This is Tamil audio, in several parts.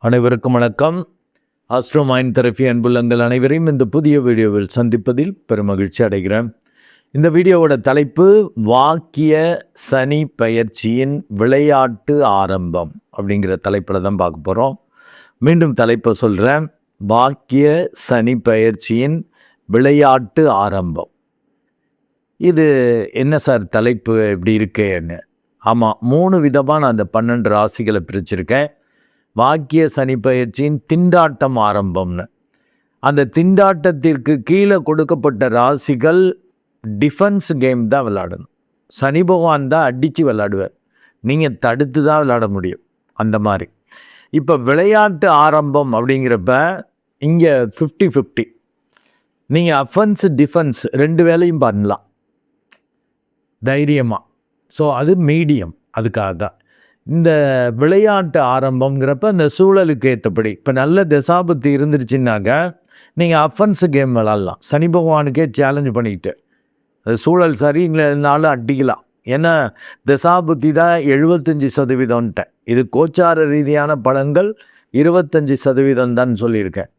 அனைவருக்கும் வணக்கம். ஆஸ்ட்ரோ மைண்ட் தெரபி அன்புள்ளங்கள் அனைவரையும் இந்த புதிய வீடியோவில் சந்திப்பதில் பெருமகிழ்ச்சி அடைகிறேன். இந்த வீடியோவோட தலைப்பு வாக்கிய சனி பெயர்ச்சியின் விளையாட்டு ஆரம்பம் அப்படிங்கிற தலைப்பில் தான் பார்க்க போகிறோம். மீண்டும் தலைப்பை சொல்கிறேன். வாக்கிய சனி பெயர்ச்சியின் விளையாட்டு ஆரம்பம். இது என்ன சார் தலைப்பு எப்படி இருக்கேன்னு? ஆமாம், 3 விதமாக நான் அந்த 12 ராசிகளை பிரிச்சிருக்கேன். வாக்கிய சனி பெயர்ச்சியின் திண்டாட்டம் ஆரம்பம்னு. அந்த திண்டாட்டத்திற்கு கீழே கொடுக்கப்பட்ட ராசிகள் டிஃபென்ஸ் கேம் தான் விளையாடணும். சனி பகவான் தான் அடித்து விளையாடுவார், நீங்கள் தடுத்து தான் விளையாட முடியும். அந்த மாதிரி இப்போ விளையாட்டு ஆரம்பம் அப்படிங்கிறப்ப இங்கே 50-50. நீங்கள் அஃபென்ஸ் டிஃபென்ஸ் 2 வேலையும் பண்ணலாம் தைரியமாக. ஸோ அது மீடியம். அதுக்காக தான் இந்த விளையாட்டு ஆரம்பங்கிறப்ப அந்த சூழலுக்கு ஏற்றபடி இப்போ நல்ல தசாபுத்தி இருந்துருச்சுன்னாக்க நீங்கள் அஃபென்ஸ் கேம் விளாட்லாம். சனி பகவானுக்கே சேலஞ்ச் பண்ணிக்கிட்டு அது சூழல் சரி இல்லைனாலும் அடிக்கலாம். ஏன்னா தசாபுத்தி தான் 75%. இது கோச்சார ரீதியான பலன்கள் 25% தான் சொல்லியிருக்கேன்.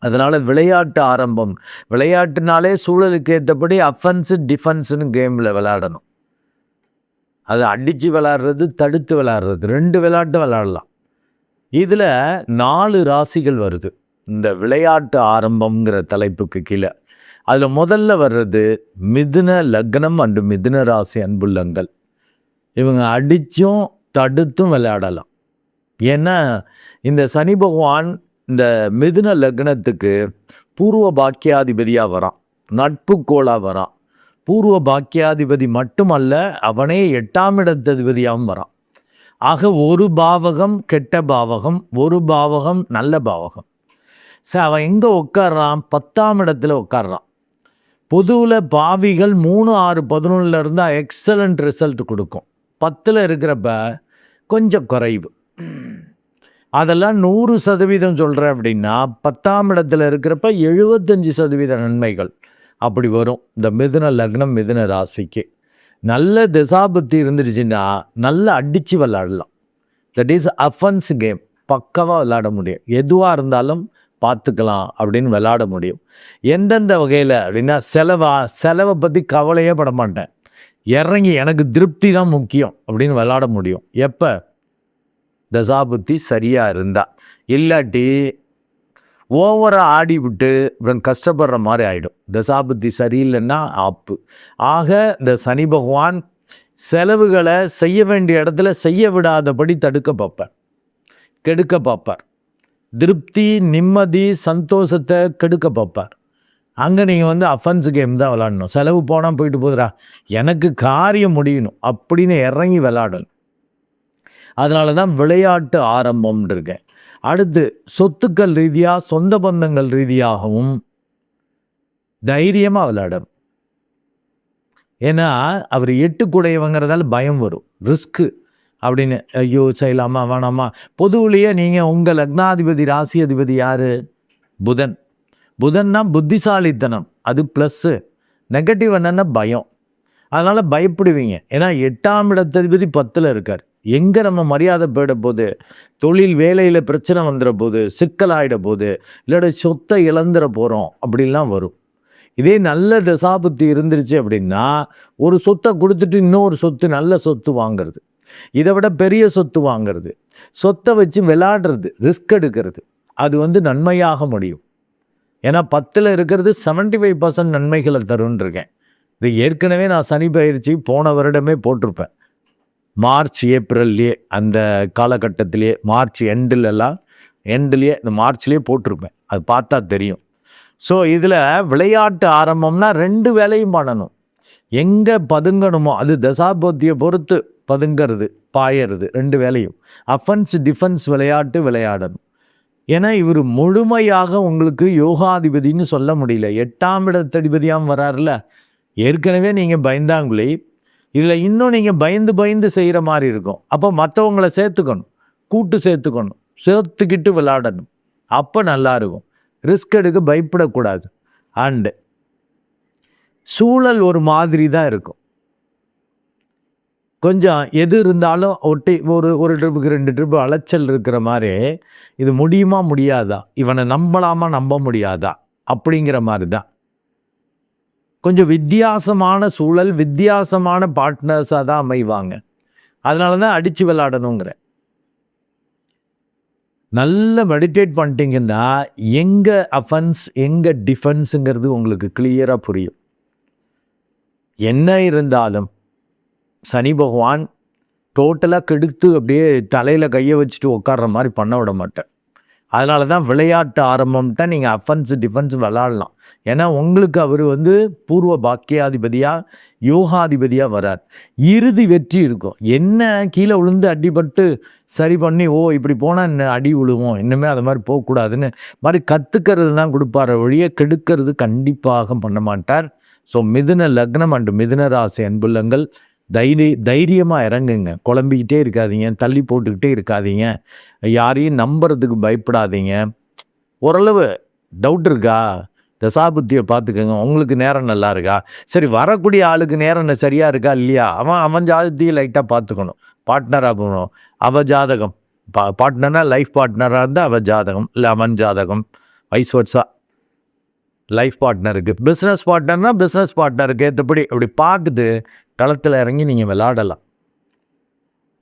அதனால் விளையாட்டு ஆரம்பம், விளையாட்டுனாலே சூழலுக்கு ஏற்றபடி அஃபென்ஸு டிஃபென்ஸுன்னு கேமில் விளையாடணும். அது அடித்து விளாட்றது, தடுத்து விளாட்றது, 2 விளையாட்டு விளாடலாம். இதில் 4 ராசிகள் வருது இந்த விளையாட்டு ஆரம்பங்கிற தலைப்புக்கு கீழே. அதில் முதல்ல வர்றது மிதுன லக்னம் அண்டு மிதுன ராசி அன்புள்ளங்கள். இவங்க அடித்தும் தடுத்தும் விளையாடலாம். ஏன்னா இந்த சனி பகவான் இந்த மிதுன லக்னத்துக்கு பூர்வ பாக்கியாதிபதியாக வரான், நட்பு கோளாக வரான். பூர்வ பாக்கியாதிபதி மட்டுமல்ல, அவனே 8ஆம் இடத்ததிபதியாகவும் வரான். ஆக ஒரு பாவகம் கெட்ட பாவகம், ஒரு பாவகம் நல்ல பாவகம். அவன் எங்கே உட்கார்றான்? 10ஆம் இடத்துல உட்கார்றான். பொதுவில் பாவிகள் 3, 6, 11 இருந்தால் எக்ஸலண்ட் ரிசல்ட் கொடுக்கும். 10ல் இருக்கிறப்ப கொஞ்சம் குறைவு. அதெல்லாம் 100% சொல்கிறேன் அப்படின்னா 10ஆம் இடத்துல இருக்கிறப்ப 75% நன்மைகள் அப்படி வரும். இந்த மிதுன லக்னம் மிதுன ராசிக்கு நல்ல திசாபுத்தி இருந்துருச்சுன்னா நல்லா அடித்து விளாடலாம். That is offence game. பக்கவாக விளாட முடியும். எதுவாக இருந்தாலும் பார்த்துக்கலாம் அப்படின்னு விளாட முடியும். எந்தெந்த வகையில் அப்படின்னா செலவை பற்றி கவலையே பட மாட்டேன். இறங்கி எனக்கு திருப்தி தான் முக்கியம் அப்படின்னு விளாட முடியும். எப்போ? தசாபுத்தி சரியாக இருந்தால். இல்லாட்டி ஓவராக ஆடி விட்டு இவன் கஷ்டப்படுற மாதிரி ஆகிடும். தசாபுத்தி சரியில்லைன்னா ஆப்பு. ஆக இந்த சனி பகவான் செலவுகளை செய்ய வேண்டிய இடத்துல செய்ய விடாதபடி தடுக்க பார்ப்பார், கெடுக்க பார்ப்பார். திருப்தி, நிம்மதி, சந்தோஷத்தை கெடுக்க பார்ப்பார். அங்கே நீங்கள் அஃபென்ஸ் கேம் தான் விளாடணும். செலவு போனால் போயிட்டு போதுரா, எனக்கு காரியம் முடியணும் அப்படின்னு இறங்கி விளாடணும். அதனால தான் விளையாட்டு ஆரம்பம் இருக்கேன். அடுத்து சொத்துக்கள் ரீதியாக, சொந்த பந்தங்கள் ரீதியாகவும் தைரியமாக விளையாடும். ஏன்னா அவர் 8 கூடையவங்கிறதால பயம் வரும், ரிஸ்க்கு அப்படின்னு. ஐயோ செய்யலாமா வேணாமா. பொதுவிலேயே நீங்கள் உங்கள் லக்னாதிபதி ராசி அதிபதி யார்? புதன். புதன்னா புத்திசாலித்தனம், அது ப்ளஸ்ஸு. நெகட்டிவ் என்னென்னா பயம். அதனால் பயப்படுவீங்க. ஏன்னா 8ஆம் இடத்ததிபதி 10ல் இருக்கார். எங்கே நம்ம மரியாதை போயிட போது, தொழில் வேலையில் பிரச்சனை வந்துட போது, சிக்கலாயிட போது, இல்லாட சொத்தை இழந்துட போகிறோம் அப்படின்லாம் வரும். இதே நல்ல தசாபுத்தி இருந்துருச்சு அப்படின்னா ஒரு சொத்தை கொடுத்துட்டு இன்னொரு சொத்து, நல்ல சொத்து வாங்கிறது, இதை விட பெரிய சொத்து வாங்கிறது, சொத்தை வச்சு விளையாடுறது, ரிஸ்க் எடுக்கிறது, அது நன்மையாக முடியும். ஏன்னா 10ல் இருக்கிறது 75% நன்மைகளை தருன்னு இருக்கேன். இது ஏற்கனவே நான் சனி பயிற்சி போன வருடமே போட்டிருப்பேன். மார்ச் ஏப்ரல்லையே, அந்த காலகட்டத்திலேயே, மார்ச் எண்ட்லேயே இந்த மார்ச்லேயே போட்டிருப்பேன். அது பார்த்தா தெரியும். ஸோ இதில் விளையாட்டு ஆரம்பம்னா 2 வேலையும் பண்ணணும். எங்கே பதுங்கணுமோ அது தசாபோத்தியை பொறுத்து பதுங்கிறது, பாயறது, 2 வேலையும். அஃபென்ஸ் டிஃபென்ஸ் விளையாட்டு விளையாடணும். ஏன்னா இவர் முழுமையாக உங்களுக்கு யோகாதிபதினு சொல்ல முடியல. 8ஆம் இடத்ததிபதியாகவும் வராருல. ஏற்கனவே நீங்கள் பயந்தாங்களே, இதில் இன்னும் நீங்கள் பயந்து செய்கிற மாதிரி இருக்கும். அப்போ மற்றவங்கள சேர்த்துக்கணும், கூட்டு சேர்த்துக்கிட்டு விளையாடணும். அப்போ நல்லா இருக்கும். ரிஸ்க் எடுக்க பயப்படக்கூடாது. அண்டு சூழல் ஒரு மாதிரி தான் இருக்கும். கொஞ்சம் எது இருந்தாலும் ஒட்டி ஒரு ட்ரிப்புக்கு 2 ட்ரிப்பு அலைச்சல் இருக்கிற மாதிரி, இது முடியுமா முடியாதா, இவனை நம்பலாமா நம்ப முடியாதா அப்படிங்கிற மாதிரி தான். கொஞ்சம் வித்தியாசமான சூழல், வித்தியாசமான பார்ட்னர்ஸாக தான் அமைவாங்க. அதனால தான் அடித்து விளையாடணுங்கிறேன். நல்ல மெடிடேட் பண்ணிட்டீங்கன்னா எங்கே அஃபென்ஸ் எங்கே டிஃபென்ஸுங்கிறது உங்களுக்கு கிளியராக புரியும். என்ன இருந்தாலும் சனி பகவான் டோட்டலாக கெடுத்து அப்படியே தலையில் கையை வச்சுட்டு உட்கார்ற மாதிரி பண்ண விட மாட்டேன். அதனால தான் விளையாட்டு ஆரம்பம் தான் நீங்கள் அஃபென்ஸ் டிஃபென்ஸ் விளாடலாம். ஏன்னா உங்களுக்கு அவர் பூர்வ பாக்கியாதிபதியாக யோகாதிபதியாக வரார். இறுதி வெற்றி இருக்கும். என்ன கீழே விழுந்து அடிபட்டு சரி பண்ணி இப்படி போனால் என்ன அடி விழுவோம், இன்னுமே அது மாதிரி போகக்கூடாதுன்னு மாதிரி கற்றுக்கிறது தான் கொடுப்பார் வழியை, கெடுக்கிறது கண்டிப்பாக பண்ண மாட்டார். ஸோ மிதுன லக்னம் அண்டு மிதுன ராசி அன்புள்ளங்கள் தைரியமாக இறங்குங்க. குழம்பிக்கிட்டே இருக்காதீங்க, தள்ளி போட்டுக்கிட்டே இருக்காதீங்க, யாரையும் நம்புறதுக்கு பயப்படாதீங்க. ஓரளவு டவுட் இருக்கா, தசாபுத்தியை பார்த்துக்கோங்க. உங்களுக்கு நேரம் நல்லா இருக்கா, சரி வரக்கூடிய ஆளுக்கு நேரம் சரியாக இருக்கா இல்லையா, அவன் ஜாதகத்தையும் லைட்டாக பார்த்துக்கணும். பார்ட்னராக போகணும், அவள் ஜாதகம் பார்ட்னராக லைஃப் பார்ட்னராக இருந்தால் அவள் ஜாதகம், இல்லை அவன் ஜாதகம், வைஸ் வர்ஸா. லைஃப் பார்ட்னருக்கு பிஸ்னஸ் பார்ட்னர்னால் பிஸ்னஸ் பார்ட்னருக்கு ஏற்றபடி அப்படி பார்த்துட்டு களத்தில் இறங்கி நீங்கள் விளையாடலாம்.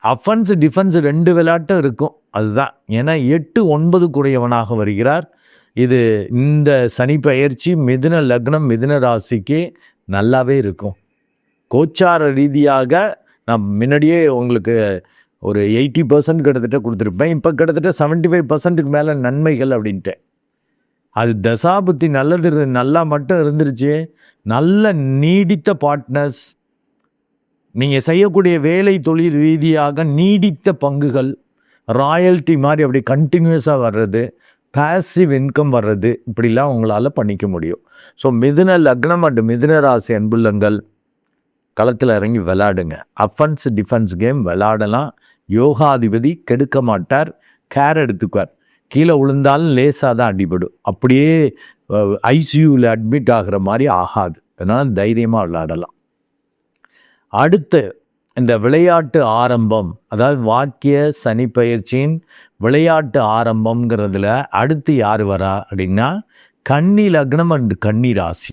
அஃபென்ஸ் டிஃபென்ஸ் 2 விளையாட்டும் இருக்கும். அதுதான் ஏன்னா 8 9 கூடியவனாக வருகிறார். இது இந்த சனி பெயர்ச்சி மிதுன லக்னம் மிதுன ராசிக்கு நல்லாவே இருக்கும். கோச்சார ரீதியாக நான் முன்னாடியே உங்களுக்கு ஒரு 80% கிட்டத்தட்ட கொடுத்துருப்பேன். இப்போ கிட்டத்தட்ட 75%க்கு மேலே நன்மைகள் அப்படின்ட்டு. அது தசாபுத்தி நல்லது நல்லா மட்டும் இருந்துருச்சு. நல்ல நீடித்த பார்ட்னர்ஸ், நீங்கள் செய்யக்கூடிய வேலை தொழில் ரீதியாக நீடித்த பங்குகள், ராயல்ட்டி மாதிரி அப்படி கண்டினியூஸாக வர்றது, பேசிவ் இன்கம் வர்றது, இப்படிலாம் உங்களால் பண்ணிக்க முடியும். ஸோ மிதுன லக்னம் அண்டு மிதுன ராசி அன்புள்ளங்கள் களத்தில் இறங்கி விளையாடுங்க. அஃபென்ஸ் டிஃபென்ஸ் கேம் விளையாடலாம். யோகாதிபதி கெடுக்க மாட்டார், கேர் எடுத்துக்குவார். கீழே விழுந்தாலும் லேசாக தான் அடிபடும். அப்படியே ஐசியூவில் அட்மிட் ஆகிற மாதிரி ஆகாது. அதனால் தைரியமாக விளையாடலாம். அடுத்து இந்த விளையாட்டு ஆரம்பம், அதாவது வாக்கிய சனி பயிற்சியின் விளையாட்டு ஆரம்பம்ங்கிறதுல அடுத்து யார் வரா அப்படின்னா கன்னி லக்னம் அண்டு கன்னி ராசி.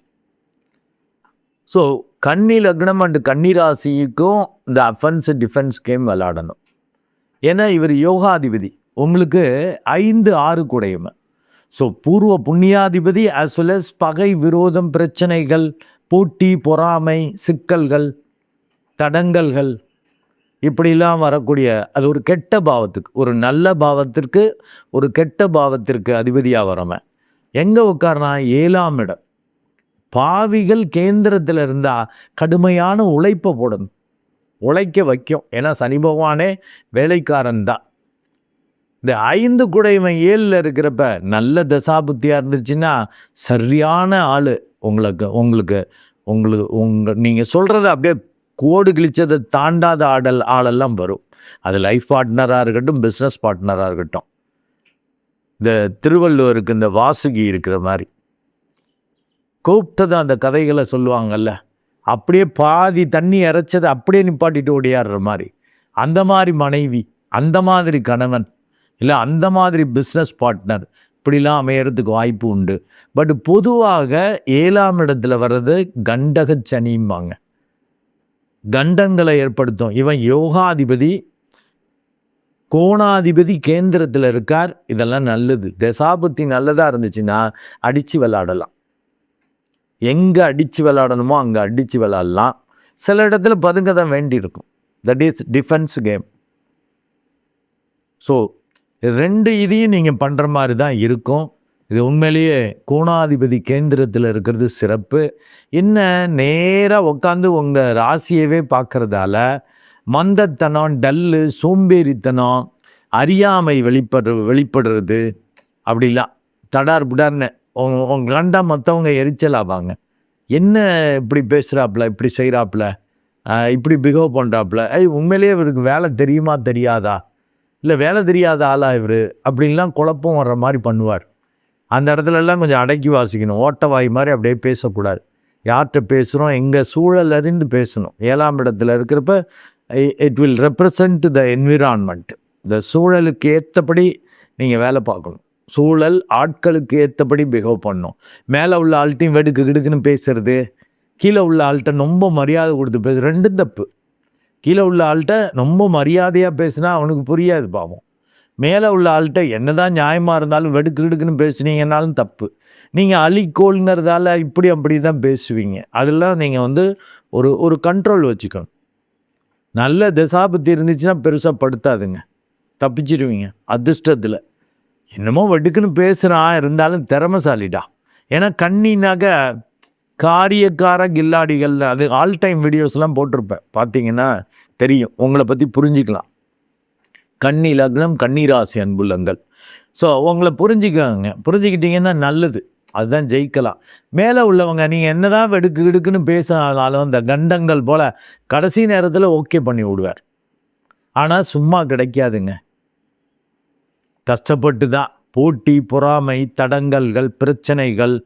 ஸோ கன்னி லக்னம் அண்டு கன்னி ராசிக்கும் இந்த அஃபென்ஸ் டிஃபென்ஸ் கேம் விளையாடணும். ஏன்னா இவர் யோகாதிபதி, உங்களுக்கு 5 6 கூடையுமே. ஸோ பூர்வ புண்ணியாதிபதி ஆஸ் வெல் அஸ் பகை விரோதம் பிரச்சனைகள் போட்டி பொறாமை சிக்கல்கள் தடங்கல்கள் இப்படிலாம் வரக்கூடிய அது ஒரு கெட்ட பாவத்துக்கு, ஒரு நல்ல பாவத்திற்கு ஒரு கெட்ட பாவத்திற்கு அதிபதியாக வரவன் எங்கே உட்கார்னா 7ஆம் இடம். பாவிகள் கேந்திரத்தில் இருந்தால் கடுமையான உழைப்பை போடணும், உழைக்க வைக்கும். ஏன்னா சனி பகவானே வேலைக்காரன் தான். இந்த 5 கூடையவன் 7ல் இருக்கிறப்ப நல்ல தசாபுத்தியாக இருந்துச்சுன்னா சரியான ஆள் உங்களுக்கு நீங்கள் சொல்கிறத அப்படியே கோடு கிழிச்சதை தாண்டாத ஆளெல்லாம் வரும். அது லைஃப் பார்ட்னராக இருக்கட்டும், பிஸ்னஸ் பார்ட்னராக இருக்கட்டும். இந்த திருவள்ளுவருக்கு இந்த வாசுகி இருக்கிற மாதிரி கூப்பிட்டது அந்த கதைகளை சொல்லுவாங்கல்ல, அப்படியே பாதி தண்ணி இறைச்சதை அப்படியே நிப்பாட்டிட்டு ஓடியாடுற மாதிரி, அந்த மாதிரி மனைவி, அந்த மாதிரி கணவன், இல்லை அந்த மாதிரி பிஸ்னஸ் பார்ட்னர், இப்படிலாம் அமையறதுக்கு வாய்ப்பு உண்டு. பட் பொதுவாக 7ஆம் இடத்துல வர்றது கண்டக சனிம்பாங்க, கண்டங்களை ஏற்படுத்தும். இவன் யோகாதிபதி, கோணாதிபதி கேந்திரத்தில் இருக்கார். இதெல்லாம் நல்லது. தசாபுத்தி நல்லதாக இருந்துச்சுன்னா அடித்து விளையாடலாம். எங்கே அடித்து விளையாடணுமோ அங்கே அடித்து விளையாடலாம். சில இடத்துல பதுங்க தான் வேண்டியிருக்கும். That is defence game. So 2 இதையும் நீங்கள் பண்ணுற மாதிரி தான் இருக்கும். இது உண்மையிலேயே கோணாதிபதி கேந்திரத்தில் இருக்கிறது சிறப்பு. என்ன நேராக உட்காந்து உங்கள் ராசியவே பார்க்குறதால மந்தத்தனம், டல்லு, சோம்பேறித்தனம், அறியாமை வெளிப்படுறது, அப்படிலாம் தடார் புடார்னு உங்க கண்டா மற்றவங்க எரிச்சலாவாங்க. என்ன இப்படி பேசுகிறாப்புல, இப்படி செய்கிறாப்புல, இப்படி பிஹேவ் பண்ணுறாப்புல, உண்மையிலேயே இவருக்கு வேலை தெரியுமா தெரியாதா, இல்லை வேலை தெரியாத ஆளா இவர், அப்படின்லாம் குழப்பம் வர்ற மாதிரி பண்ணுவார். அந்த இடத்துலலாம் கொஞ்சம் அடக்கி வாசிக்கணும். ஓட்டவாய் மாதிரி அப்படியே பேசக்கூடாது. யார்கிட்ட பேசுகிறோம், எங்கள் சூழல் அறிந்து பேசணும். 7ஆம் இடத்துல இருக்கிறப்ப it will represent the environment. இந்த சூழலுக்கு ஏற்றபடி நீங்கள் வேலை பார்க்கணும். சூழல் ஆட்களுக்கு ஏற்றபடி பிஹேவ் பண்ணணும். மேலே உள்ள ஆள்கிட்டையும் வெடுக்கு கிடுக்குன்னு பேசுறது, கீழே உள்ள ஆள்கிட்ட ரொம்ப மரியாதை கொடுத்து பேசு, ரெண்டும் தப்பு. கீழே உள்ள ஆள்கிட்ட ரொம்ப மரியாதையாக பேசுனா அவனுக்கு புரியாது பாவம். மேலே உள்ள ஆள்கிட்ட என்னதான் நியாயமாக இருந்தாலும் வெடுக்கு கிடுக்குன்னு பேசுனீங்கன்னாலும் தப்பு. நீங்கள் அலிகோல்ங்கிறதால இப்படி அப்படி தான் பேசுவீங்க. அதெல்லாம் நீங்கள் ஒரு கண்ட்ரோல் வச்சுக்கணும். நல்ல தசாபத்தி இருந்துச்சுன்னா பெருசாக படுத்தாதுங்க, தப்பிச்சிடுவீங்க அதிர்ஷ்டத்தில். என்னமோ வெடுக்குன்னு பேசுகிறான், இருந்தாலும் திறமைசாலிடா. ஏன்னா கண்ணினாக்க காரியக்கார கில்லாடிகள், அது ஆல் டைம் வீடியோஸ்லாம் போட்டிருப்பேன், பார்த்தீங்கன்னா தெரியும், உங்களை பற்றி புரிஞ்சிக்கலாம். கன்னி லக்னம், கன்னிராசி அன்புள்ளங்கள். ஸோ உங்களை புரிஞ்சுக்கிட்டீங்கன்னா நல்லது, அதுதான் ஜெயிக்கலாம். மேலே உள்ளவங்க நீங்கள் என்னதான் வெடுக்கு கிடுக்குன்னு பேசினாலும் அந்த கண்டங்கள் போல் கடைசி நேரத்தில் ஓகே பண்ணி விடுவார். ஆனால் சும்மா கிடைக்காதுங்க, கஷ்டப்பட்டு தான். போட்டி, பொறாமை, தடங்கல்கள், பிரச்சனைகள்,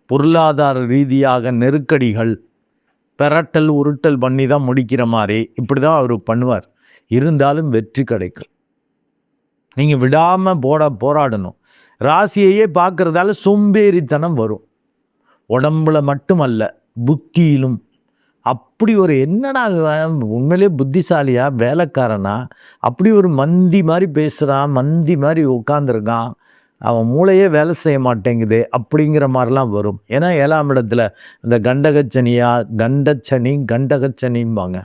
பொருளாதார ரீதியாக நெருக்கடிகள், பெரட்டல் உருட்டல் பண்ணி தான் முடிக்கிற மாதிரி இப்படி தான் அவர் பண்ணுவார். இருந்தாலும் வெற்றி கிடைக்கும். நீங்கள் விடாமல் போராடணும். ராசியையே பார்க்குறதால சோம்பேறித்தனம் வரும், உடம்புல மட்டுமல்ல புத்தியிலும். அப்படி ஒரு என்னடா உண்மையிலே புத்திசாலியா வேலைக்காரனா, அப்படி ஒரு மந்தி மாதிரி பேசுகிறான், மந்தி மாதிரி உட்காந்துருக்கான், அவன் மூளையே வேலை செய்ய மாட்டேங்குது அப்படிங்கிற மாதிரிலாம் வரும். ஏன்னா 7ஆம் இடத்துல இந்த கண்டகச்சனிம்பாங்க.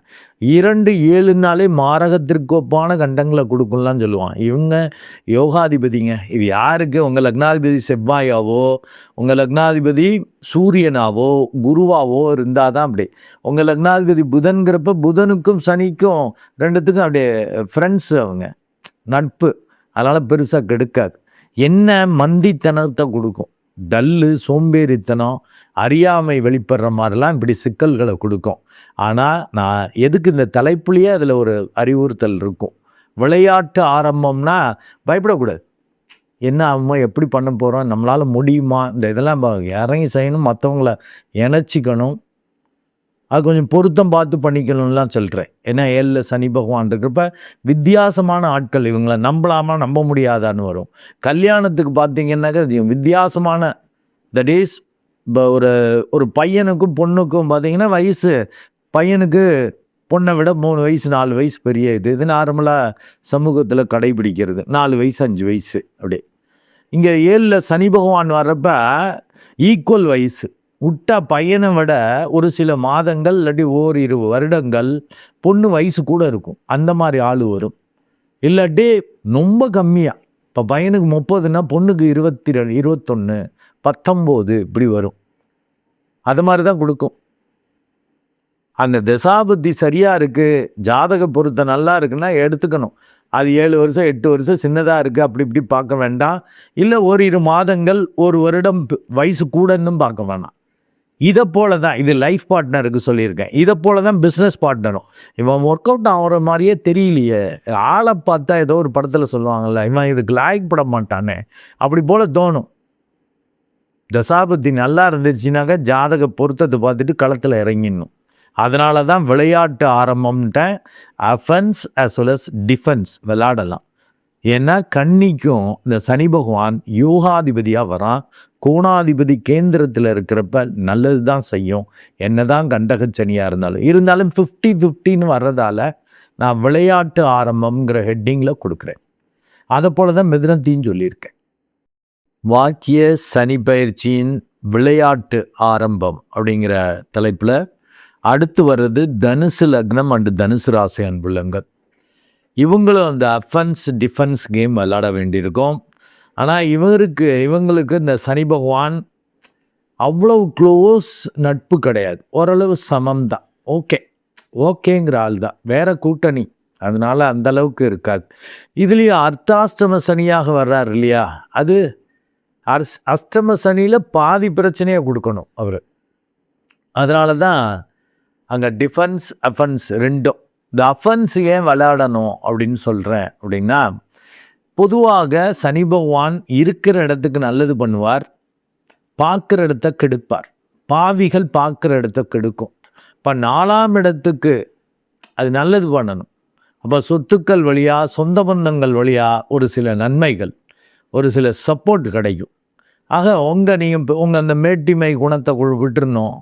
2-7 மாரகத்திற்கு ஒப்பான கண்டங்களை கொடுக்கும்லாம் சொல்லுவான். இவங்க யோகாதிபதிங்க. இது யாருக்கு? உங்கள் லக்னாதிபதி செவ்வாயாவோ, உங்கள் லக்னாதிபதி சூரியனாவோ, குருவாவோ இருந்தால் தான் அப்படி. உங்கள் லக்னாதிபதி புதன்கிறப்ப புதனுக்கும் சனிக்கும் ரெண்டுத்துக்கும் அப்படியே ஃப்ரெண்ட்ஸு, அவங்க நட்பு. அதனால் பெருசாக கெடுக்காது. என்ன மந்தித்தனத்தை கொடுக்கும், டல்லு, சோம்பேறித்தனம், அறியாமை வெளிப்படுற மாதிரிலாம் இப்படி சிக்கல்களை கொடுக்கும். ஆனால் நான் எதுக்கு இந்த தலைப்புலேயே அதில் ஒரு அறிவுறுத்தல் இருக்கும். விளையாட்டு ஆரம்பம்னா பயப்படக்கூடாது. என்ன ஆகுமோ, எப்படி பண்ண போகிறோம், நம்மளால் முடியுமா, இந்த இதெல்லாம் இறங்கி செய்யணும், மற்றவங்கள இணைச்சிக்கணும். அது கொஞ்சம் பொருத்தம் பார்த்து பண்ணிக்கணும்லாம் சொல்கிறேன். ஏன்னா 7ல் சனி பகவான் இருக்கிறப்ப வித்தியாசமான ஆட்கள், இவங்களை நம்பலாமா நம்ப முடியாதான்னு வரும். கல்யாணத்துக்கு பார்த்தீங்கன்னாக்க வித்தியாசமான, தட் இஸ் இப்போ ஒரு பையனுக்கும் பொண்ணுக்கும் பார்த்தீங்கன்னா வயசு, பையனுக்கு பொண்ணை விட 3 வயசு 4 வயசு பெரிய இது நார்மலாக சமூகத்தில் கடைபிடிக்கிறது. 4 வயசு 5 வயசு அப்படி. இங்கே 7ல் சனி பகவான் வர்றப்ப ஈக்குவல் வயசு விட்டா பையனை விட ஒரு சில மாதங்கள் இல்லாட்டி 1-2 வருடங்கள் பொண்ணு வயசு கூட இருக்கும். அந்த மாதிரி ஆள் வரும். இல்லாட்டி ரொம்ப கம்மியாக, இப்போ பையனுக்கு 30னா பொண்ணுக்கு 22, 21, 19 இப்படி வரும். அது மாதிரி தான் கொடுக்கும். அந்த தசாபுத்தி சரியாக இருக்குது, ஜாதக பொருத்தம் நல்லா இருக்குன்னா எடுத்துக்கணும். அது 7 வருஷம் 8 வருஷம் சின்னதாக இருக்குது அப்படி இப்படி பார்க்க வேண்டாம். இல்லை 1-2 மாதங்கள் 1 வருடம் வயசு கூடன்னு பார்க்க வேணாம். இதை போல தான் இது லைஃப் பார்ட்னருக்கு சொல்லியிருக்கேன். இதை போல தான் பிஸ்னஸ் பார்ட்னரும். இவன் ஒர்க் அவுட் ஆகிற மாதிரியே தெரியலையே, ஆளை பார்த்தா ஏதோ ஒரு படத்தில் சொல்லுவாங்கள்ல, இவன் இதுக்கு லாய்க்கப்பட மாட்டானே, அப்படி போல் தோணும். தசாபுத்தி நல்லா இருந்துச்சுனாக்க ஜாதக பொருத்தத்தை பார்த்துட்டு களத்தில் இறங்கிடணும். அதனால தான் விளையாட்டு ஆரம்பம்ட்ட offence as well as defence விளையாடலாம். ஏன்னா கன்னிக்கும் இந்த சனி பகவான் யோகாதிபதியாக வரான். கோணாதிபதி கேந்திரத்தில் இருக்கிறப்ப நல்லது தான் செய்யும், என்னதான் கண்டகச்சனியாக இருந்தாலும் 50-50ன்னு வர்றதால நான் விளையாட்டு ஆரம்பம்ங்கிற ஹெட்டிங்கில் கொடுக்குறேன். அதை போல தான் மிதுனத்தையும் சொல்லியிருக்கேன். வாக்கிய சனி பயிற்சியின் விளையாட்டு ஆரம்பம் அப்படிங்கிற தலைப்பில் அடுத்து வர்றது தனுசு லக்னம் அண்டு தனுசு ராசி அன்புள்ளங்கள். இவங்களும் அந்த அஃபென்ஸ் டிஃபென்ஸ் கேம் விளையாட வேண்டியிருக்கும். ஆனால் இவங்களுக்கு இந்த சனி பகவான் அவ்வளவு க்ளோஸ் நட்பு கிடையாது, ஓரளவு சமம் தான். ஓகேங்கிற ஆள் தான், வேற கூட்டணி, அதனால அந்த அளவுக்கு இருக்காது. இதுலேயும் அர்த்தாஷ்டம சனியாக வர்றார் இல்லையா, அது அஷ்டம சனியில் பாதி பிரச்சனையை கொடுக்கணும் அவர். அதனால தான் அங்கே டிஃபென்ஸ் அஃபென்ஸ் ரெண்டும். இந்த அஃபென்ஸ் ஏன் விளையாடணும் அப்படின்னு சொல்கிறேன் அப்படின்னா, பொதுவாக சனி பகவான் இருக்கிற இடத்துக்கு நல்லது பண்ணுவார், பார்க்குற இடத்த கெடுப்பார். பாவிகள் பார்க்குற இடத்த கெடுக்கும். இப்போ 4ஆம் இடத்துக்கு அது நல்லது பண்ணணும். அப்போ சொத்துக்கள் வழியாக, சொந்த பந்தங்கள் வழியாக ஒரு சில நன்மைகள், ஒரு சில சப்போர்ட் கிடைக்கும். ஆக நீங்கள் அந்த மேட்டிமை குணத்தை விட்டுருணும்.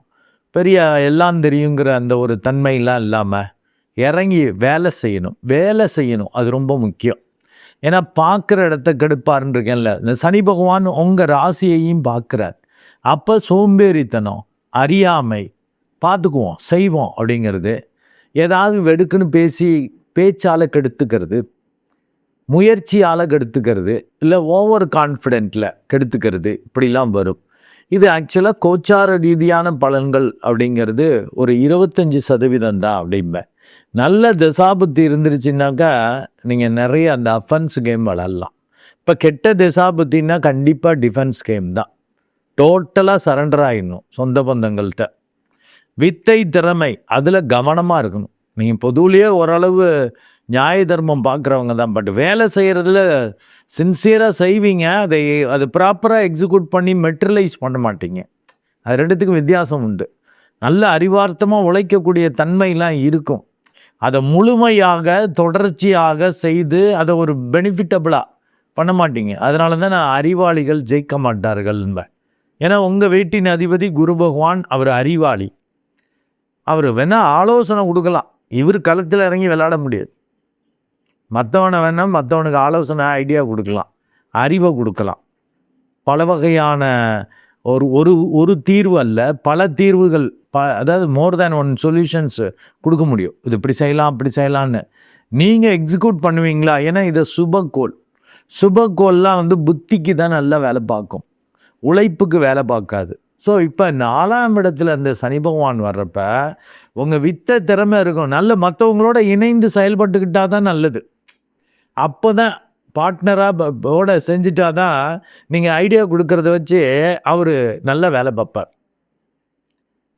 பெரிய எல்லாம் தெரியுங்கிற அந்த ஒரு தன்மையெல்லாம் இல்லாமல் இறங்கி வேலை செய்யணும். அது ரொம்ப முக்கியம். ஏன்னா பார்க்குற இடத்த கெடுப்பாருன்னு இருக்கேன்ல, இந்த சனி பகவான் உங்கள் ராசியையும் பார்க்குறார். அப்போ சோம்பேறித்தனம், அறியாமை, பார்த்துக்குவோம் செய்வோம் அப்படிங்கிறது, ஏதாவது வெடுக்குன்னு பேச்சால் கெடுத்துக்கிறது, முயற்சியால் கெடுத்துக்கிறது, இல்லை ஓவர் கான்ஃபிடென்ட்டில் கெடுத்துக்கிறது, இப்படிலாம் வரும். இது ஆக்சுவலாக கோச்சார ரீதியான பலன்கள் அப்படிங்கிறது ஒரு 25% தான் அப்படிம்பேன். நல்ல தசாபுத்தி இருந்துருச்சுன்னாக்கா நீங்கள் நிறைய அந்த அஃபென்ஸ் கேம் விளாட்லாம். இப்போ கெட்ட தசாபுத்தின்னா கண்டிப்பாக டிஃபென்ஸ் கேம் தான். டோட்டலாக சரண்டர் ஆகிடணும் சொந்த பந்தங்கள்கிட்ட. வித்தை திறமை அதில் கவனமாக இருக்கணும். நீங்கள் பொதுவிலேயே ஓரளவு நியாய தர்மம் பார்க்குறவங்க தான். பட் வேலை செய்கிறதுல சின்சியராக செய்வீங்க, அது ப்ராப்பராக எக்ஸிக்யூட் பண்ணி மெட்டீரியலைஸ் பண்ண மாட்டீங்க. அது ரெண்டுத்துக்கும் வித்தியாசம் உண்டு. நல்ல அறிவார்த்தமாக உழைக்கக்கூடிய தன்மைலாம் இருக்கும். அதை முழுமையாக தொடர்ச்சியாக செய்து அதை ஒரு பெனிஃபிட்டபிளாக பண்ண மாட்டீங்க. அதனால தான் நான் அறிவாளிகள் ஜெயிக்க மாட்டார்கள் என்பேன். ஏன்னா உங்கள் வீட்டின் அதிபதி குரு பகவான், அவர் அறிவாளி. அவர் வேணால் ஆலோசனை கொடுக்கலாம், இவர் களத்தில் இறங்கி விளையாட முடியாது. மற்றவனுக்கு ஆலோசனை ஐடியா கொடுக்கலாம், அறிவை கொடுக்கலாம். பல வகையான ஒரு தீர்வு அல்ல, பல தீர்வுகள், அதாவது மோர் தேன் ஒன் சொல்யூஷன்ஸ் கொடுக்க முடியும். இது இப்படி செய்யலாம் அப்படி செய்யலான்னு நீங்கள் எக்ஸிக்யூட் பண்ணுவீங்களா? ஏன்னா இது சுபக்கோல்லாம் புத்திக்கு தான் நல்லா வேலை பார்க்கும், உழைப்புக்கு வேலை பார்க்காது. ஸோ இப்போ 4ஆம் இடத்துல இந்த சனி பகவான் வர்றப்ப உங்கள் வித்தை திறமை இருக்கும். நல்ல மற்றவங்களோட இணைந்து செயல்பட்டுக்கிட்டால் தான் நல்லது. அப்போ தான் பார்ட்னராக செஞ்சுட்டா தான் நீங்கள் ஐடியா கொடுக்கறத வச்சு அவர் நல்ல வேலை பார்ப்பார்.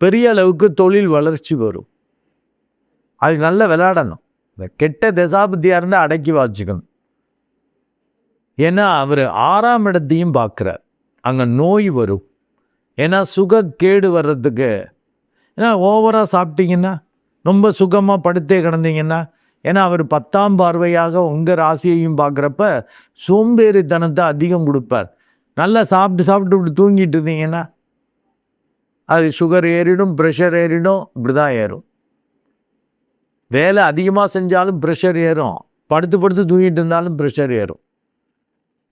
பெரிய அளவுக்கு தொழில் வளர்ச்சி வரும். அது நல்லா விளையாடணும். இந்த கெட்ட தசாபுத்தியாக இருந்தால் அடக்கி வாச்சிக்கணும். ஏன்னா அவர் 6ஆம் இடத்தையும் பார்க்குறார். அங்கே நோய் வரும். ஏன்னா சுகக்கேடு வர்றதுக்கு, ஏன்னா ஓவராக சாப்பிட்டீங்கன்னா, ரொம்ப சுகமாக படுத்தே கிடந்தீங்கன்னா, ஏன்னா அவர் 10ஆம் பார்வையாக உங்கள் ராசியையும் பார்க்குறப்ப சோம்பேறித்தனத்தை அதிகம் கொடுப்பார். நல்லா சாப்பிட்டு இப்படி தூங்கிட்டு இருந்தீங்கன்னா அது சுகர் ஏறிடும், ப்ரெஷர் ஏறிடும், இப்படி தான் ஏறும். வேலை அதிகமாக செஞ்சாலும் ப்ரெஷர் ஏறும், படுத்து தூங்கிட்டு இருந்தாலும் ப்ரெஷர் ஏறும்.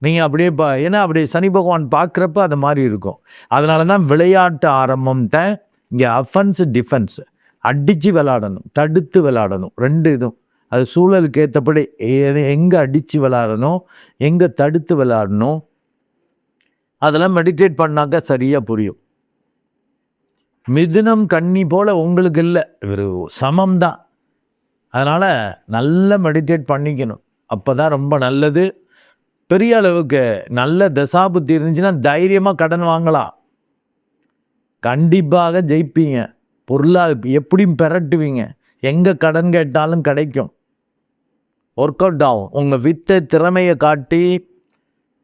நீங்கள் அப்படியே ஏன்னா அப்படி சனி பகவான் பார்க்குறப்ப அது மாதிரி இருக்கும். அதனால தான் விளையாட்டு ஆரம்பம்ட்ட இங்கே அஃபென்ஸ் டிஃபென்ஸ், அடித்து விளாடணும், தடுத்து விளாடணும், ரெண்டு இதுவும். அது சூழலுக்கு ஏற்றபடி எங்கே அடித்து விளாடணும், எங்கே தடுத்து விளாடணும், அதெல்லாம் மெடிடேட் பண்ணாக்க சரியாக புரியும். மிதுனம் கன்னி போல் உங்களுக்கு இல்லை, ஒரு சமம் தான். அதனால் நல்லா மெடிடேட் பண்ணிக்கணும், அப்போ தான் ரொம்ப நல்லது. பெரிய அளவுக்கு நல்ல தசாபுத்தி இருந்துச்சுன்னா தைரியமாக கடன் வாங்கலாம், கண்டிப்பாக ஜெயிப்பீங்க, எப்படியும் பெரட்டுவீங்க, எங்கே கடன் கேட்டாலும் கிடைக்கும், ஒர்க் அவுட் ஆகும். உங்கள் வித்தை திறமையை காட்டி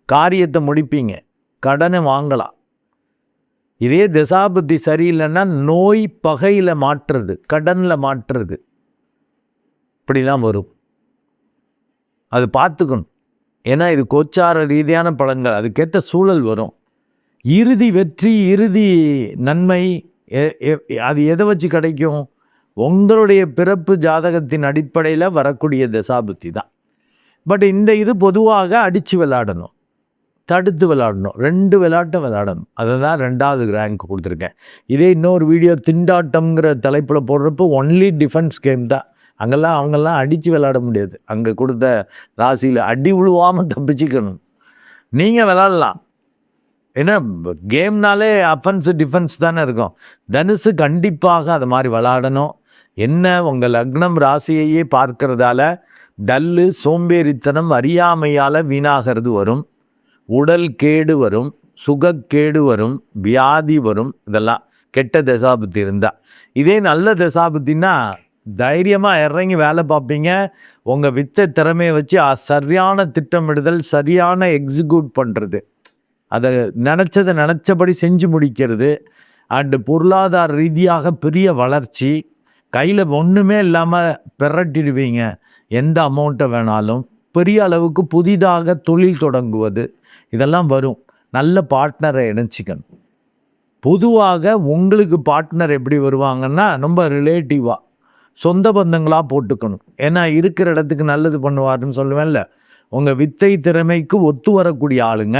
காரியத்தை முடிப்பீங்க, கடனை வாங்கலாம். இதே தசாபுத்தி சரியில்லைன்னா நோய் பகையில் மாற்றுறது, கடனில் மாற்றுறது, இப்படிலாம் வரும். அது பார்த்துக்கணும். ஏன்னா இது கோச்சார ரீதியான பலன்கள், அதுக்கேற்ற சூழல் வரும். இறுதி வெற்றி, இறுதி நன்மை அது எதை வச்சு கிடைக்கும்? உங்களுடைய பிறப்பு ஜாதகத்தின் அடிப்படையில் வரக்கூடிய தசாபுத்தி தான். பட் இது பொதுவாக அடித்து விளையாடணும், தடுத்து விளையாடணும், 2 விளையாட்டை விளையாடணும். அதை தான் 2வது ரேங்க் கொடுத்துருக்கேன். இதே இன்னொரு வீடியோ திண்டாட்டம்ங்கிற தலைப்பில் போடுறப்போ ஒன்லி டிஃபென்ஸ் கேம் தான். அவங்கெல்லாம் அடித்து விளையாட முடியாது. அங்கே கொடுத்த ராசியில் அடி விழுவாமல் தப்பிச்சுக்கணும். நீங்கள் விளாட்லாம், ஏன்னா கேம்னாலே அஃபென்ஸு டிஃபென்ஸ் தானே இருக்கும். தனுசு கண்டிப்பாக அது மாதிரி விளாடணும். என்ன உங்கள் லக்னம் ராசியையே பார்க்கறதால டல்லு, சோம்பேறித்தனம், அறியாமையால் வீணாகிறது வரும், உடல் கேடு வரும், சுகக்கேடு வரும், வியாதி வரும். இதெல்லாம் கெட்ட தசாபுத்தி இருந்தால். இதே நல்ல தசாபுத்தின்னா தைரியமாக இறங்கி வேலை பார்ப்பீங்க. உங்கள் வித்தை திறமையை வச்சு சரியான திட்டமிடுதல், சரியான எக்ஸிக்யூட் பண்ணுறது, அதை நினச்சபடி செஞ்சு முடிக்கிறது, அண்டு பொருளாதார ரீதியாக பெரிய வளர்ச்சி, கையில் ஒன்றுமே இல்லாமல் பெரட்டிடுவீங்க. எந்த அமௌண்ட்டை வேணாலும். பெரிய அளவுக்கு புதிதாக தொழில் தொடங்குவது இதெல்லாம் வரும். நல்ல பார்ட்னரை இணைச்சிக்கணும். பொதுவாக உங்களுக்கு பார்ட்னர் எப்படி வருவாங்கன்னா ரொம்ப ரிலேட்டிவாக சொந்த பந்தங்களாக போட்டுக்கணும். ஏன்னா இருக்கிற இடத்துக்கு நல்லது பண்ணுவாருன்னு சொல்லுவேன்ல. உங்கள் வித்தை திறமைக்கு ஒத்து வரக்கூடிய ஆளுங்க,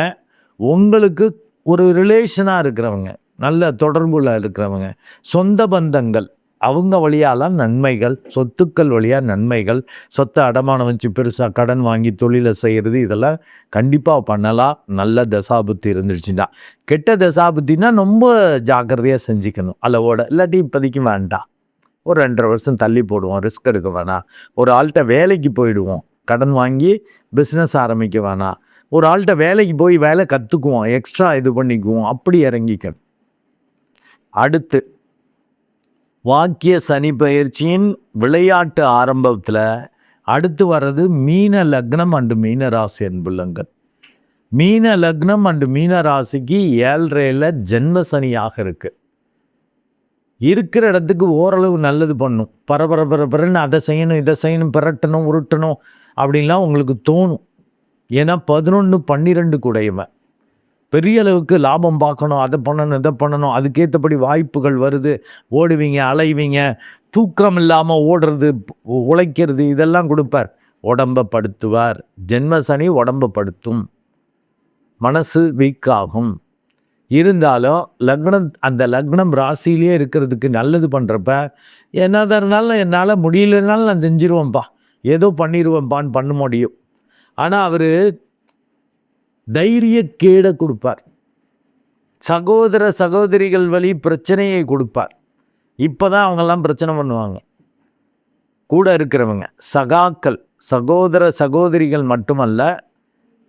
உங்களுக்கு ஒரு ரிலேஷனாக இருக்கிறவங்க, நல்ல தொடர்புல இருக்கிறவங்க, சொந்த பந்தங்கள், அவங்க வழியாலாம் நன்மைகள், சொத்துக்கள் வழியாக நன்மைகள், சொத்தை அடமானம் வச்சு பெருசாக கடன் வாங்கி தொழிலை செய்கிறது இதெல்லாம் கண்டிப்பாக பண்ணலாம். நல்ல தசாபுத்தி இருந்துச்சுன்னா. கெட்ட தசாபுத்தின்னா ரொம்ப ஜாக்கிரதையாக செஞ்சுக்கணும். அளவோட இல்லாட்டி இப்போதைக்கு வேண்டாம். ஒரு 2.5 வருஷம் தள்ளி போடுவோம். ரிஸ்க் எடுக்க வேணாம். ஒரு ஆள்கிட்ட வேலைக்கு போயிடுவோம். கடன் வாங்கி பிஸ்னஸ் ஆரம்பிக்க வேணாம். ஒரு ஆள்கிட்ட வேலைக்கு போய் வேலை கற்றுக்குவோம். எக்ஸ்ட்ரா இது பண்ணிக்குவோம். அப்படி இறங்கிக்கணும். அடுத்து வாக்கிய சனி பயிற்சியின் விளையாட்டு ஆரம்பத்தில் அடுத்து வர்றது மீன லக்னம் அண்டு மீன ராசி அன்புள்ளங்கள். மீன லக்னம் அண்டு மீன ராசிக்கு 7.5 ஜென்ம சனியாக இருக்கு. இருக்கிற இடத்துக்கு ஓரளவு நல்லது பண்ணும். பரபரன்னு அதை செய்யணும் இதை செய்யணும் பிரட்டணும் உருட்டணும் அப்படின்லாம் உங்களுக்கு தோணும். ஏன்னா 11-12 கூடையவன் பெரிய அளவுக்கு லாபம் பார்க்கணும், அதை பண்ணணும் இதை பண்ணணும், அதுக்கேற்றபடி வாய்ப்புகள் வருது, ஓடுவீங்க அலைவீங்க, தூக்கம் இல்லாமல் ஓடுறது உழைக்கிறது இதெல்லாம் கொடுப்பார். உடம்பை படுத்துவார். ஜென்ம சனி உடம்பை படுத்தும், மனசு வீக்காகும். இருந்தாலும் லக்னம் அந்த லக்னம் ராசியிலே இருக்கிறதுக்கு நல்லது பண்ணுறப்ப என்னதான் இருந்தாலும் என்னால் முடியலனாலும் நான் செஞ்சிருவேன்ப்பா, ஏதோ பண்ணிடுவேன்ப்பான்னு பண்ண முடியும். ஆனால் அவர் தைரிய கேடை கொடுப்பார். சகோதர சகோதரிகள் வழி பிரச்சனையை கொடுப்பார். இப்போ தான் அவங்கெல்லாம் பிரச்சனை பண்ணுவாங்க. கூட இருக்கிறவங்க சகாக்கள், சகோதர சகோதரிகள் மட்டுமல்ல,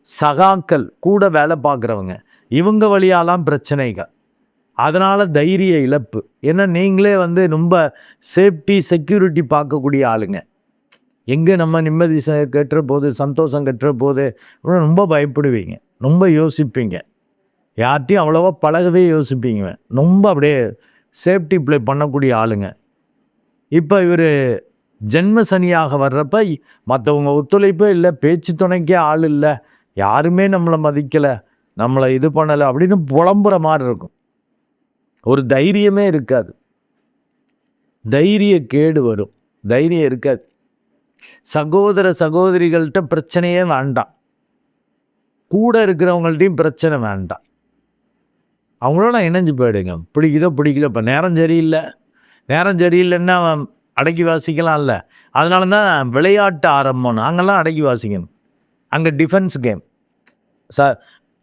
சகாக்கள் கூட வேலை பார்க்குறவங்க, இவங்க வழியாலாம் பிரச்சனைகள். அதனால் தைரிய இழப்பு. ஏன்னா நீங்களே ரொம்ப சேஃப்டி செக்யூரிட்டி பார்க்கக்கூடிய ஆளுங்க. எங்கே நம்ம நிம்மதி கெட்டுற போது, சந்தோஷம் கெட்டுற போது ரொம்ப பயப்படுவீங்க, ரொம்ப யோசிப்பீங்க, யார்ட்டையும் அவ்வளோவா பழகவே யோசிப்பீங்க, ரொம்ப அப்படியே சேஃப்டி ப்ளே பண்ணக்கூடிய ஆளுங்க. இப்போ இவர் ஜென்ம சனியாக வர்றப்ப மற்றவங்க ஒத்துழைப்பே இல்லை, பேச்சு துணைக்கே ஆள் இல்லை, யாருமே நம்மளை மதிக்கலை, நம்மளை இது பண்ணலை அப்படின்னு புலம்புற மாதிரி இருக்கும். ஒரு தைரியமே இருக்காது. தைரிய கேடு வரும். தைரியம் இருக்காது. சகோதர சகோதரிகள்கிட்ட பிரச்சனையே வேண்டாம். கூட இருக்கிறவங்கள்ட்டையும் பிரச்சனை வேண்டாம். அவங்களோட இணைஞ்சு போயிடுங்க. பிடிக்குதோ இப்போ நேரம் சரியில்லைன்னா அடக்கி வாசிக்கலாம்ல. அதனால தான் விளையாட்டு ஆரம்பம். நாங்கள்லாம் அடக்கி வாசிக்கணும். அங்கே டிஃபென்ஸ் கேம்.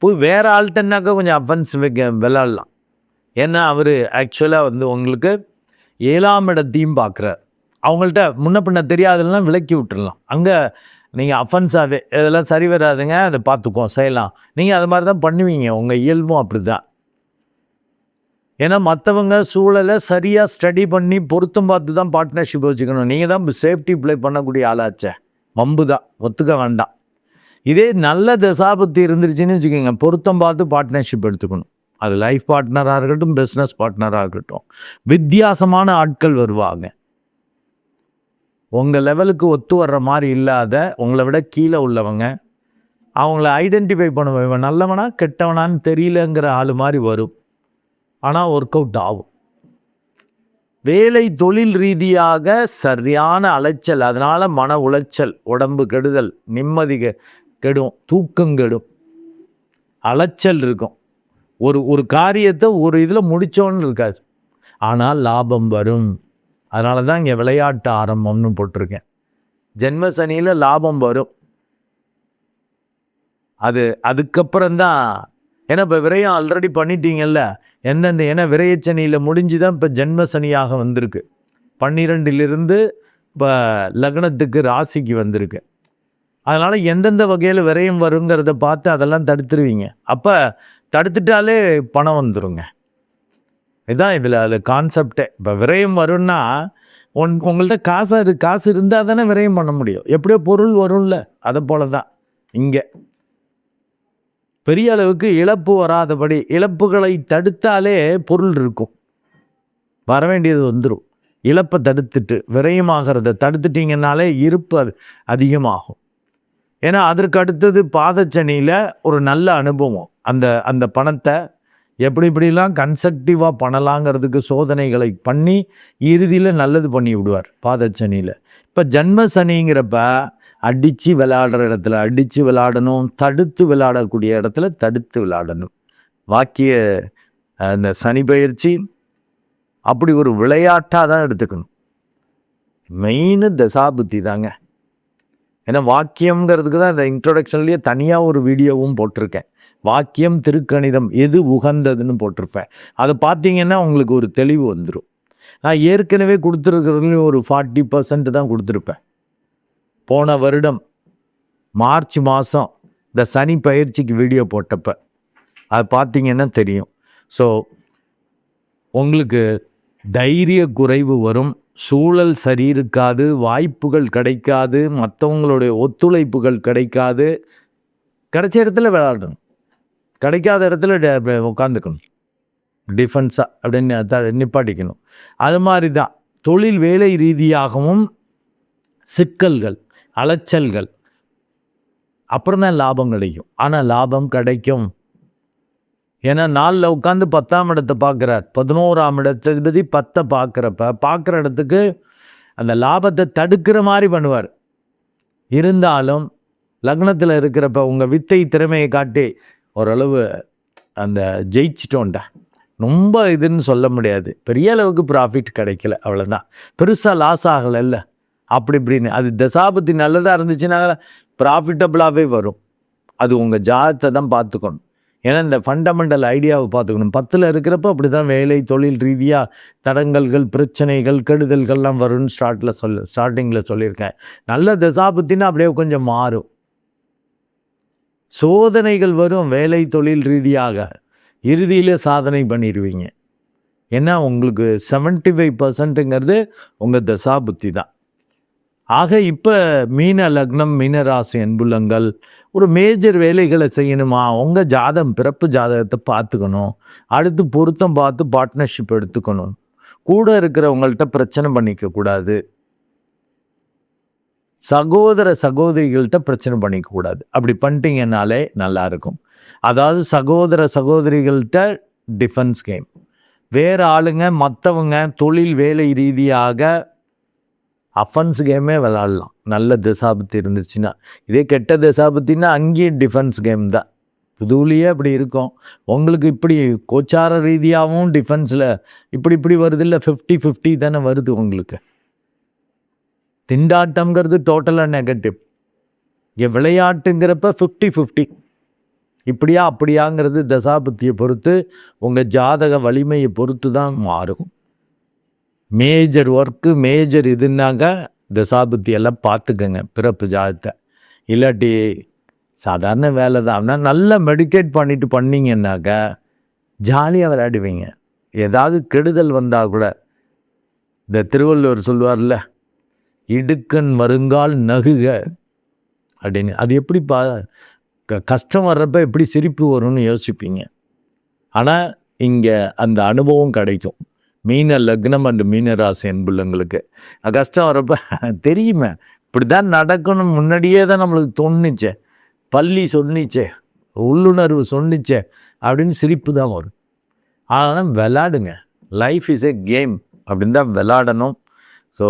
போய் வேறு ஆள்கிட்டனாக்கா கொஞ்சம் அஃபென்சிவ் கேம் விளையாடலாம். ஏன்னா அவர் ஆக்சுவலாக உங்களுக்கு 7ஆம் இடத்தையும் பார்க்குறார். அவங்கள்ட்ட முன்ன பின்ன தெரியாதெல்லாம் விலக்கி விட்டுடலாம். அங்கே நீங்கள் அஃபென்ஸாகவே இதெல்லாம் சரி வராதுங்க, அதை பார்த்துக்குவோம் செய்யலாம். நீங்கள் அது மாதிரி தான் பண்ணுவீங்க. உங்கள் இயல்பும் அப்படி தான். ஏன்னா மற்றவங்க சூழலை சரியாக ஸ்டடி பண்ணி பொருத்தம் பார்த்து தான் பார்ட்னர்ஷிப் வச்சுக்கணும். நீங்கள் தான் சேஃப்டி ப்ளே பண்ணக்கூடிய ஆளாச்சே. வம்பு தான், ஒத்துக்க வேண்டாம். இதே நல்ல தசாபத்தி இருந்துருச்சுன்னு வச்சுக்கோங்க, பொருத்தம் பார்த்து பார்ட்னர்ஷிப் எடுத்துக்கணும். அது லைஃப் பார்ட்னராக இருக்கட்டும், பிஸ்னஸ் பார்ட்னராக இருக்கட்டும். வித்தியாசமான ஆட்கள் வருவாங்க. உங்கள் லெவலுக்கு ஒத்து வர்ற மாதிரி இல்லாத, உங்களை விட கீழே உள்ளவங்க, அவங்கள ஐடென்டிஃபை பண்ணுவேன், இவன் நல்லவனா கெட்டவனான்னு தெரியலங்கிற ஆள் மாதிரி வரும். ஆனால் ஒர்க் அவுட் ஆகும். வேலை தொழில் ரீதியாக சரியான அலைச்சல், அதனால் மன உளைச்சல், உடம்பு கெடுதல், நிம்மதி கெடும், தூக்கம் கெடும், அலைச்சல் இருக்கும். ஒரு காரியத்தை ஒரு இதில் முடித்தோன்னு இருக்காது. ஆனால் லாபம் வரும். அதனால தான் இங்கே விளையாட்டு ஆரம்பம்னு போட்டிருக்கேன். ஜென்ம சனியில் லாபம் வரும். அதுக்கப்புறம்தான். ஏன்னா இப்போ விரயம் ஆல்ரெடி பண்ணிட்டீங்கல்ல. ஏன்னா விரயச்சனியில் முடிஞ்சு தான் இப்போ ஜென்ம சனியாக வந்திருக்கு. 12லிருந்து இப்போ லக்னத்துக்கு ராசிக்கு வந்திருக்கு. அதனால் எந்தெந்த வகையில் விரயம் வருங்கிறத பார்த்து அதெல்லாம் தடுத்துருவீங்க. அப்போ தடுத்துட்டாலே பணம் வந்துடுங்க. இதுதான் இதில் அது கான்செப்டே. இப்போ விரயம் வரும்னா உங்கள்கிட்ட காசு இருந்தால் தானே விரயம் பண்ண முடியும். எப்படியோ பொருள் வரும்ல, அதை போல தான் இங்கே. பெரிய அளவுக்கு இழப்பு வராதபடி, இழப்புகளை தடுத்தாலே பொருள் இருக்கும், வர வேண்டியது வந்துடும். இழப்பை தடுத்துட்டு விரயமாகிறத தடுத்துட்டிங்கனாலே இருப்பு அதிகமாகும். ஏன்னா அதற்கு அடுத்தது பாதச்சனியில் ஒரு நல்ல அனுபவம். அந்த பணத்தை இப்படிலாம் கன்ஸ்ட்ரக்டிவாக பண்ணலாங்கிறதுக்கு சோதனைகளை பண்ணி இறுதியில் நல்லது பண்ணி விடுவார் பாதச்சனியில். இப்போ ஜன்ம சனிங்கிறப்ப அடித்து விளையாடுற இடத்துல அடித்து விளையாடணும், தடுத்து விளையாடக்கூடிய இடத்துல தடுத்து விளையாடணும். வாக்கிய அந்த சனி பயிற்சி அப்படி ஒரு விளையாட்டாக தான் எடுத்துக்கணும். மெயின் தசாபுத்தி தாங்க. ஏன்னா வாக்கியம்ங்கிறதுக்கு தான் இந்த இன்ட்ரோடக்ஷன்லேயே தனியாக ஒரு வீடியோவும் போட்டிருக்கேன். வாக்கியம் திருக்கணிதம் எது உகந்ததுன்னு போட்டிருப்பேன். அதை பார்த்தீங்கன்னா உங்களுக்கு ஒரு தெளிவு வந்துடும். நான் ஏற்கனவே கொடுத்துருக்கிறதுலையும் ஒரு 40% தான் கொடுத்துருப்பேன். போன வருடம் மார்ச் மாதம் இந்த சனி பயிற்சிக்கு வீடியோ போட்டப்போ அது பார்த்தீங்கன்னா தெரியும். ஸோ உங்களுக்கு தைரிய குறைவு வரும், சூழல் சரி இருக்காது, வாய்ப்புகள் கிடைக்காது, மற்றவங்களுடைய ஒத்துழைப்புகள் கிடைக்காது. கிடைச்ச இடத்துல விளையாடணும், கிடைக்காத இடத்துல உட்காந்துக்கணும், டிஃபென்ஸாக அப்படின்னு நிப்பாட்டிக்கணும். அது மாதிரி தான் தொழில் வேலை ரீதியாகவும் சிக்கல்கள் அலைச்சல்கள், அப்புறம் தான் லாபம் கிடைக்கும். ஆனால் லாபம் கிடைக்கும். ஏன்னா நாளில் உட்காந்து 10ஆம் இடத்தை பார்க்குறார், 11ஆம் இடத்தை 10 பார்க்குற இடத்துக்கு அந்த லாபத்தை தடுக்கிற மாதிரி பண்ணுவார். இருந்தாலும் லக்னத்தில் இருக்கிறப்ப உங்கள் வித்தை திறமையை காட்டி ஓரளவு அந்த ஜெயிச்சிட்டோண்டா, ரொம்ப இதுன்னு சொல்ல முடியாது, பெரிய அளவுக்கு ப்ராஃபிட் கிடைக்கல, அவ்வளோதான், பெருசாக லாஸ் ஆகலை இல்லை அப்படி இப்படின்னு. அது தசாபத்தி நல்லதாக இருந்துச்சுன்னா ப்ராஃபிட்டபுளாகவே வரும். அது உங்கள் ஜாதகத்தை தான் பார்த்துக்கணும். ஏன்னா இந்த ஃபண்டமெண்டல் ஐடியாவை பார்த்துக்கணும். 10ல் இருக்கிறப்ப அப்படி தான் வேலை தொழில் ரீதியாக தடங்கல்கள் பிரச்சனைகள் கெடுதல்கள்லாம் வரும்னு ஸ்டார்டிங்கில் சொல்லியிருக்கேன். நல்ல தசாபத்தின்னா அப்படியே கொஞ்சம் மாறும், சோதனைகள் வரும் வேலை தொழில் ரீதியாக, இறுதியில் சாதனை பண்ணிடுவீங்க. ஏன்னா உங்களுக்கு 75%ங்கிறது உங்கள் தசாபுத்தி தான். ஆக இப்போ மீன லக்னம் மீன ராசி அன்புள்ளங்கள் ஒரு மேஜர் வேலைகளை செய்யணுமா, உங்கள் ஜாதகம் பிறப்பு ஜாதகத்தை பார்த்துக்கணும். அடுத்து பொருத்தம் பார்த்து பார்ட்னர்ஷிப் எடுத்துக்கணும். கூட இருக்கிறவங்கள்ட்ட பிரச்சனை பண்ணிக்கக்கூடாது, சகோதர சகோதரிகள்கிட்ட பிரச்சனை பண்ணிக்கக்கூடாது. அப்படி பண்ணிட்டீங்கன்னாலே நல்லாயிருக்கும். அதாவது சகோதர சகோதரிகள்கிட்ட டிஃபென்ஸ் கேம், வேறு ஆளுங்க மற்றவங்க தொழில் வேலை ரீதியாக அஃபென்ஸ் கேமே விளாட்லாம் நல்ல தசாபத்தி இருந்துச்சுன்னா. இதே கெட்ட தசாபத்தின்னா அங்கேயும் டிஃபென்ஸ் கேம் தான். புதுவிலேயே அப்படி இருக்கும். உங்களுக்கு இப்படி கோச்சார ரீதியாகவும் டிஃபென்ஸில் இப்படி வருது இல்லை, 50-50 தானே வருது உங்களுக்கு. திண்டாட்டம்ங்கிறது டோட்டலாக நெகட்டிவ். இங்கே விளையாட்டுங்கிறப்ப 50-50 இப்படியா அப்படியாங்கிறது தசாபத்தியை பொறுத்து உங்கள் ஜாதக வலிமையை பொறுத்து தான் மாறும். மேஜர் ஒர்க்கு மேஜர் இதுனாங்க தசாபுத்தியெல்லாம் பார்த்துக்கங்க பிறப்பு ஜாதகத்தை. இல்லாட்டி சாதாரண வேலை தான். ஆனால் நல்லா மெடிடேட் பண்ணிட்டு பண்ணிங்கன்னாக்க ஜாலியாக விளையாடுவீங்க. ஏதாவது கெடுதல் வந்தால் கூட இந்த திருவள்ளுவர் சொல்லுவார்ல, இடுக்கண் வருங்கால் நகுக அப்படின்னு. அது எப்படி கஷ்டம் வர்றப்ப எப்படி சிரிப்பு வரும்னு யோசிப்பீங்க. ஆனால் இங்கே அந்த அனுபவம் கிடைக்கும். மீன லக்னம் அண்டு மீனராசி அன்புள்ளங்களுக்கு கஷ்டம் வரப்ப தெரியுமே, இப்படி தான் நடக்கணும் முன்னாடியே தான் நம்மளுக்கு தோணுச்சே, பள்ளி சொன்னிச்சே, உள்ளுணர்வு சொன்னிச்சே அப்படின்னு சிரிப்பு தான் வரும். ஆனால் விளாடுங்க, லைஃப் இஸ் எ கேம் அப்படின்னு தான் விளாடணும். ஸோ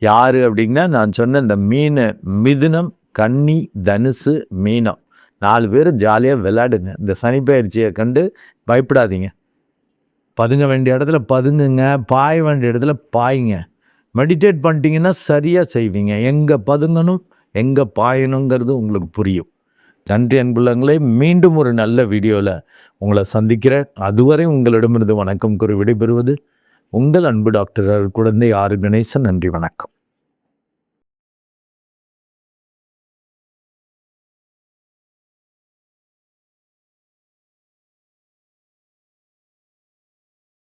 யார் அப்படின்னா நான் சொன்ன இந்த மிதுனம் கன்னி தனுசு மீனம் 4 பேர் ஜாலியாக விளையாடுங்க. இந்த சனிப்பெயர்ச்சியை கண்டு பயப்படாதீங்க. பதுங்க வேண்டிய இடத்துல பதுங்குங்க, பாய வேண்டிய இடத்துல பாயுங்க. மெடிடேட் பண்ணிட்டீங்கன்னா சரியாக செய்வீங்க. எங்கே பதுங்கணும் எங்கே பாயணுங்கிறது உங்களுக்கு புரியும். நன்றி அன்புள்ளங்களே, மீண்டும் ஒரு நல்ல வீடியோவில் உங்களை சந்திக்கிறேன். அதுவரை உங்களிடமிருந்து வணக்கம் கூறி விடைபெறுவது உங்கள் அன்பு டாக்டர் குழந்தை ஆர் கணேசன். நன்றி, வணக்கம்.